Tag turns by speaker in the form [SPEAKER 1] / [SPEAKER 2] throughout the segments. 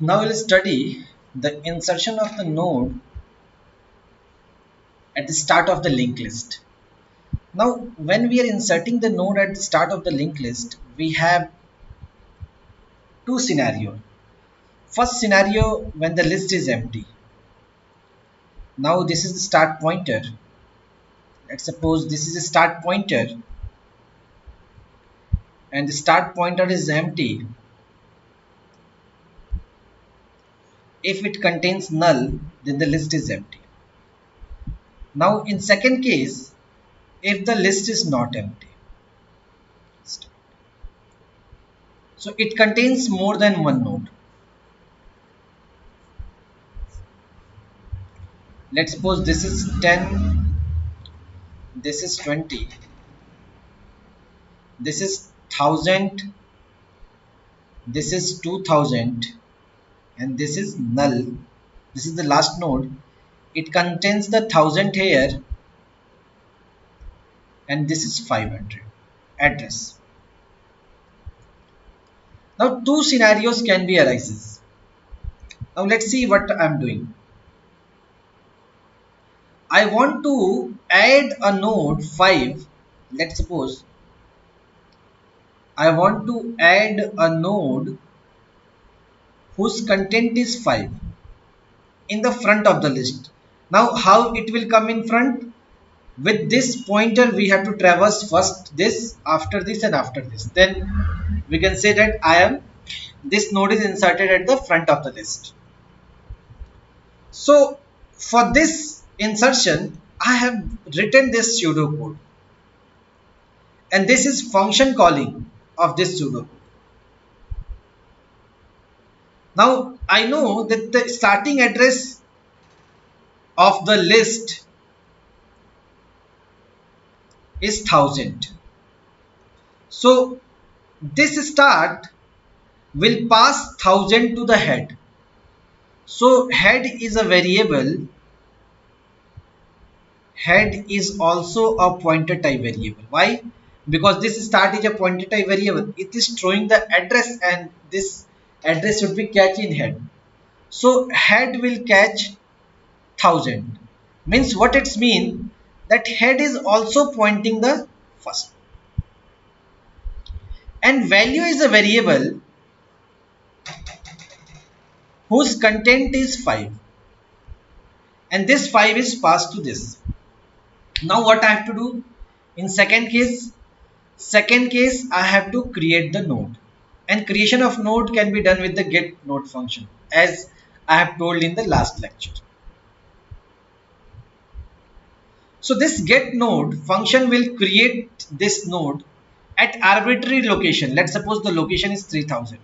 [SPEAKER 1] Now we'll study the insertion of the node at the start of the linked list. Now when we are inserting the node at the start of the linked list, we have two scenarios. First scenario, when the list is empty. Now this is the start pointer. Let's suppose this is a start pointer and the start pointer is empty. If it contains null, then the list is empty. Now in second case, if the list is not empty, so it contains more than one node. Let's suppose this is 10, this is 20, this is 1000, this is 2000, and this is null. This is the last node. It contains the 1000 here, and this is 500 address. Now two scenarios can be arises. Now let's see what I'm doing. I want to add a node 5. Let's suppose I want to add a node whose content is 5 in the front of the list. Now how it will come in front? With this pointer we have to traverse first this, after this, and after this. Then we can say that this node is inserted at the front of the list. So for this insertion I have written this pseudocode, and this is function calling of this pseudocode. Now I know that the starting address of the list is 1000. So this start will pass 1000 to the head. So head is a variable. Head is also a pointer type variable. Why? Because this start is a pointer type variable. It is throwing the address, and this address should be catch in head. So head will catch 1000. Means what it's mean? That head is also pointing the first. And value is a variable whose content is 5. And this 5 is passed to this. Now what I have to do? In second case I have to create the node. And creation of node can be done with the get node function, as I have told in the last lecture. So this get node function will create this node at arbitrary location. Let's suppose the location is 3000.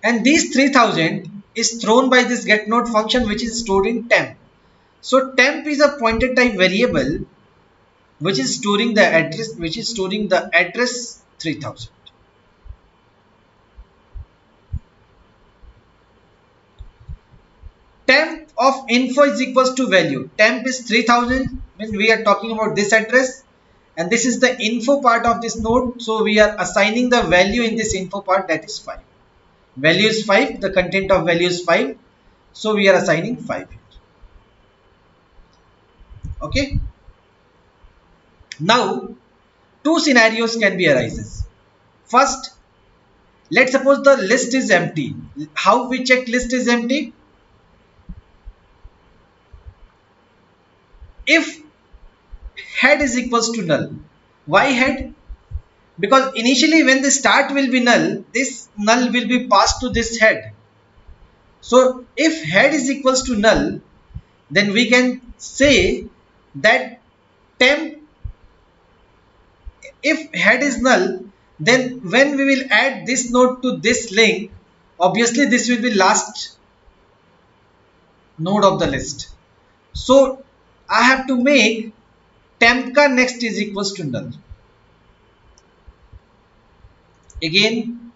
[SPEAKER 1] And these 3000 is thrown by this get node function, which is stored in temp. So temp is a pointer type variable which is storing the address 3000. Temp of info is equals to value. Temp is 3000 when we are talking about this address, and this is the info part of this node. So we are assigning the value in this info part, that is 5. Value is 5, the content of value is 5. So we are assigning 5 here. Okay. Now two scenarios can be arises. First, let's suppose the list is empty. How we check list is empty? If head is equals to null. Why head? Because initially when the start will be null, this null will be passed to this head. So if head is equals to null, then we can say that temp, if head is null, then when we will add this node to this link, obviously this will be last node of the list. So I have to make temp ka next is equals to null. Again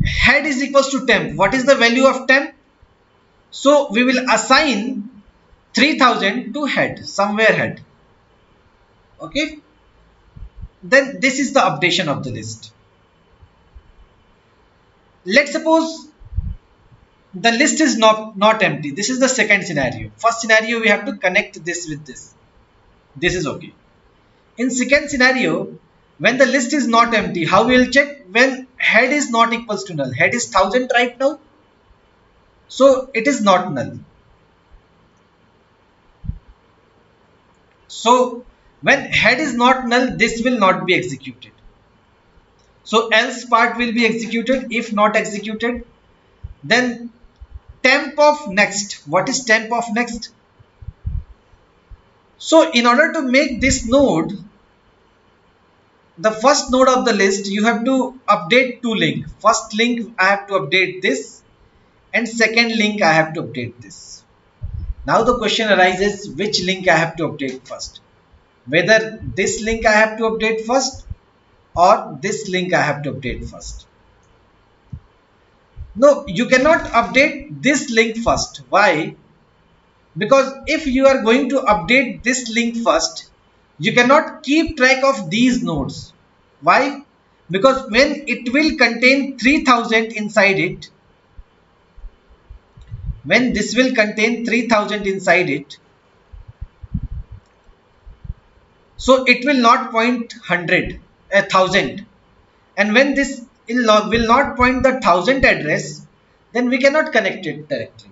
[SPEAKER 1] head is equals to temp. What is the value of temp? So we will assign 3000 to head, somewhere head. Okay, then this is the updation of the list. Let's suppose the list is not empty. This is the second scenario. First scenario, we have to connect this with this is okay. In second scenario, when the list is not empty, how we will check? When head is not equals to null, head is 1000 right now, so it is not null. So when head is not null, this will not be executed. So else part will be executed. If not executed, then temp of next. What is temp of next? So in order to make this node the first node of the list, you have to update two links. First link I have to update this, and second link I have to update this. Now the question arises, which link I have to update first? Whether this link I have to update first or this link I have to update first. No, you cannot update this link first. Why? Because if you are going to update this link first, you cannot keep track of these nodes. Why? Because when it will contain 3000 inside it, when this will contain 3000 inside it, so it will not point 100, 1000, and when this will not point the 1000 address, then we cannot connect it directly,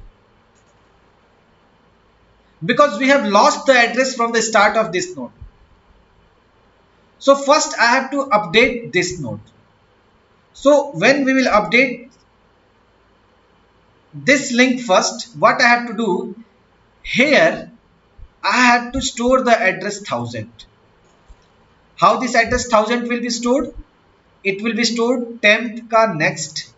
[SPEAKER 1] because we have lost the address from the start of this node. So first I have to update this node. So when we will update this link first, what I have to do here, I have to store the address 1000. How this address 1000 will be stored? It will be stored temp ka next.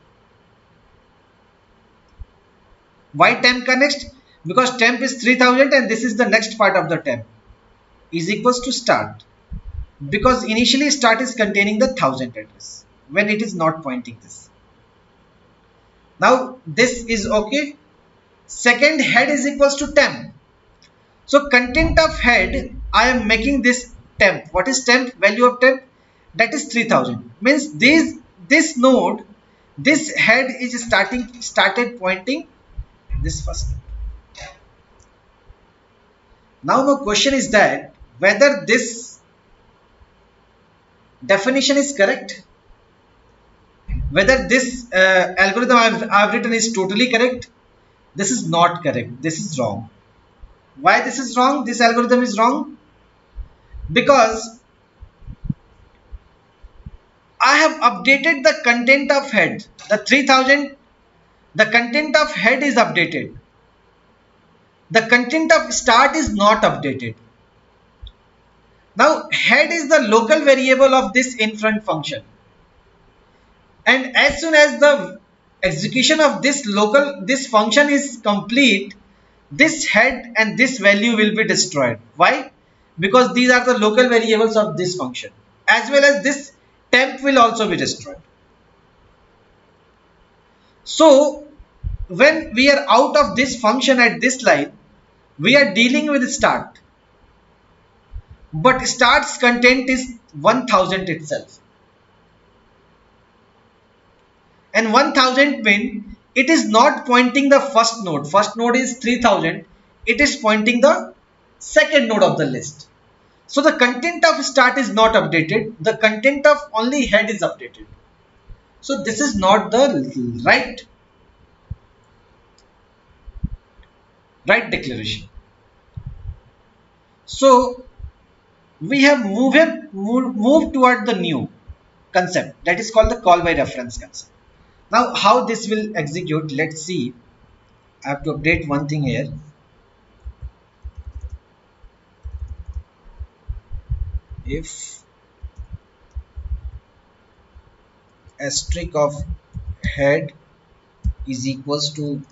[SPEAKER 1] Why temp ka next? Because temp is 3000 and this is the next part of the temp, is equals to start, because initially start is containing the 1000 address when it is not pointing this. Now this is okay. Second, head is equals to temp. So content of head, I am making this temp. What is temp? Value of temp, that is 3000. Means this node, this head is started pointing this first. Now the question is that whether this definition is correct, whether this algorithm I've written is totally correct. This is not correct. This is wrong. Why this is wrong? This algorithm is wrong because I have updated the content of head. The 3000, the content of head is updated. The content of start is not updated. Now head is the local variable of this infront function. And as soon as the execution of this function is complete, this head and this value will be destroyed. Why? Because these are the local variables of this function, as well as this temp will also be destroyed. So when we are out of this function at this line, we are dealing with start, but start's content is 1000 itself, and 1000 mean it is not pointing the first node. First node is 3000, it is pointing the second node of the list. So the content of start is not updated, the content of only head is updated. So this is not the right declaration. So we have moved toward the new concept that is called the call by reference concept. Now how this will execute, let's see. I have to update one thing here. If asterisk of head is equals to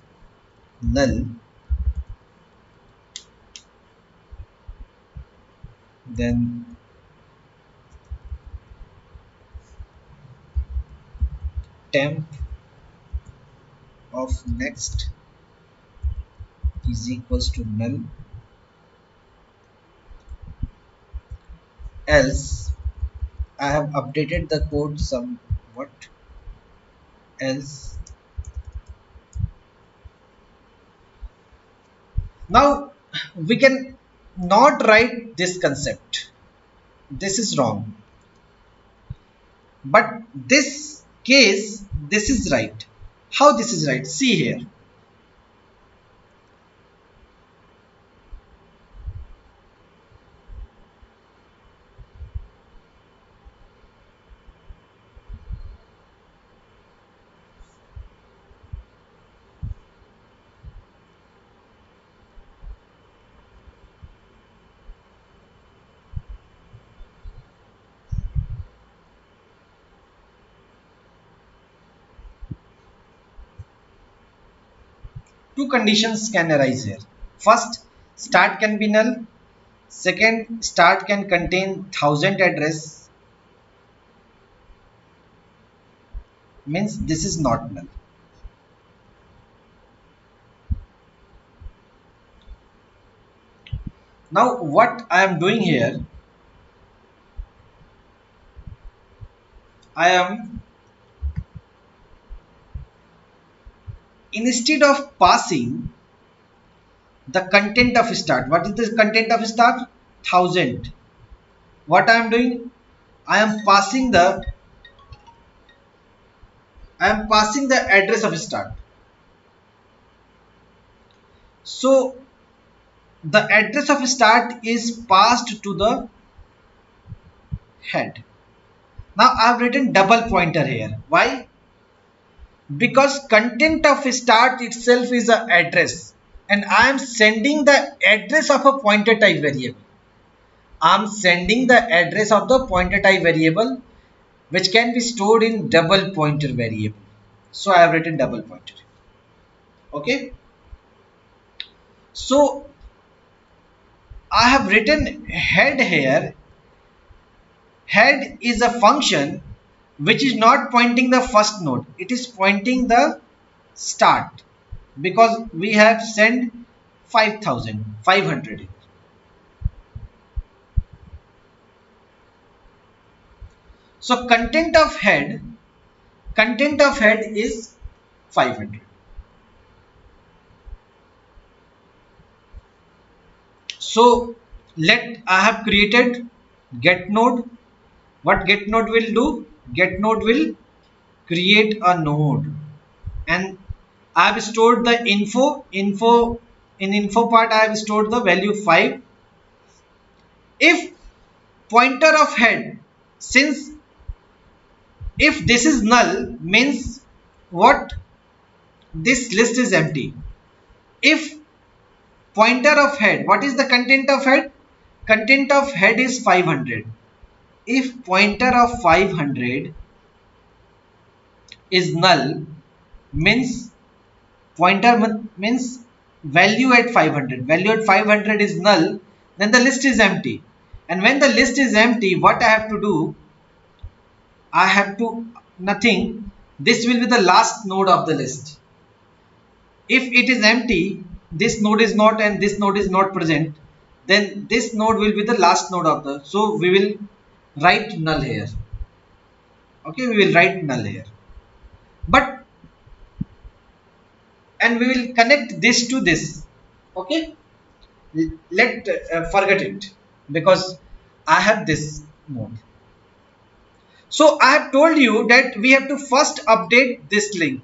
[SPEAKER 1] null, then temp of next is equals to null, else. I have updated the code somewhat else. Now we can not write this concept. This is wrong. But this case, this is right. How this is right? See here. Two conditions can arise here. First, start can be null. Second, start can contain 1000 address, means this is not null. Now what I am doing here, I am, instead of passing the content of start, what is the content of start? 1000. What I am doing, I am passing the address of start. So the address of start is passed to the head. Now I have written double pointer here. Why? Because content of start itself is a address, and I am sending the address of a pointer type variable. I am sending the address of the pointer type variable, which can be stored in double pointer variable. So I have written double pointer. Okay. So I have written head here. Head is a function which is not pointing the first node. It is pointing the start, because we have sent 500. So content of head is 500. So I have created get node. What get node will do? Get node will create a node, and I have stored the info. In info part I have stored the value 5. If pointer of head, since if this is null, means what? This list is empty. If pointer of head, what is the content of head? Content of head is 500. If pointer of 500 is null, means pointer means value at 500. Value at 500 is null, then the list is empty. And when the list is empty, what I have to do? I have to nothing. This will be the last node of the list. If it is empty, this node is not and this node is not present, then this node will be the last node of the. So we will write null here. Okay, we will write null here. But and we will connect this to this. Okay, let forget it, because I have this node. So I have told you that we have to first update this link.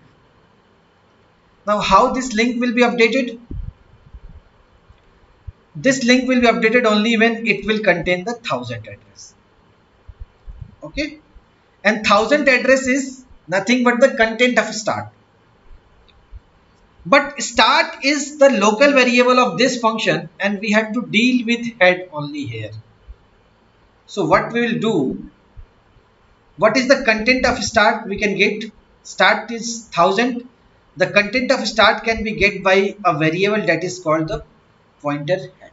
[SPEAKER 1] Now how this link will be updated? This link will be updated only when it will contain the 1000 address. Okay, and 1000 address is nothing but the content of start. But start is the local variable of this function, and we have to deal with head only here. So what we will do, what is the content of start? We can get start is 1000. The content of start can be get by a variable that is called the pointer head.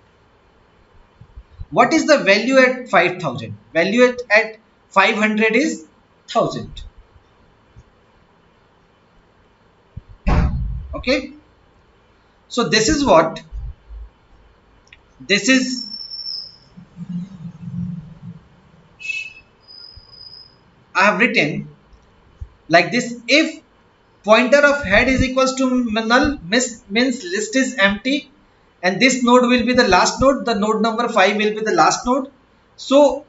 [SPEAKER 1] What is the value at 5000? Value at 500 is 1000. Okay. So this is what, this is I have written like this: if pointer of head is equals to null, means list is empty, and this node will be the last node, the node number 5 will be the last node. So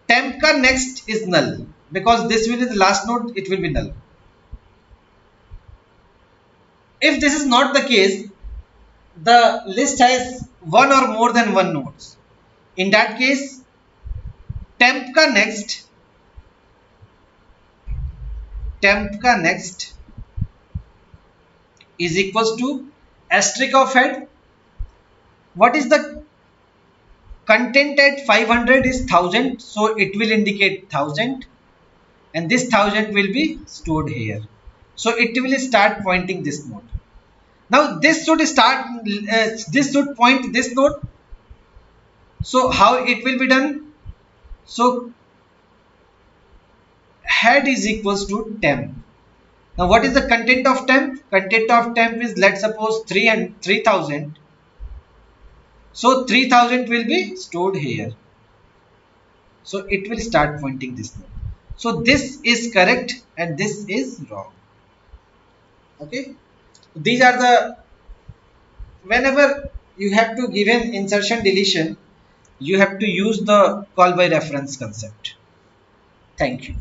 [SPEAKER 1] temp ka next is null, because this will be the last node, it will be null. If this is not the case, the list has one or more than one nodes. In that case, temp ka next is equals to asterisk of head. What is the content at 500 is 1000, so it will indicate 1000, and this 1000 will be stored here. So it will start pointing this node. Now this should start, this should point this node. So how it will be done? So head is equals to temp. Now what is the content of temp? Content of temp is, let's suppose, 3 and 3000. So 3000 will be stored here. So it will start pointing this node. So this is correct and this is wrong. Okay. These are the, whenever you have to give an insertion deletion, you have to use the call by reference concept. Thank you.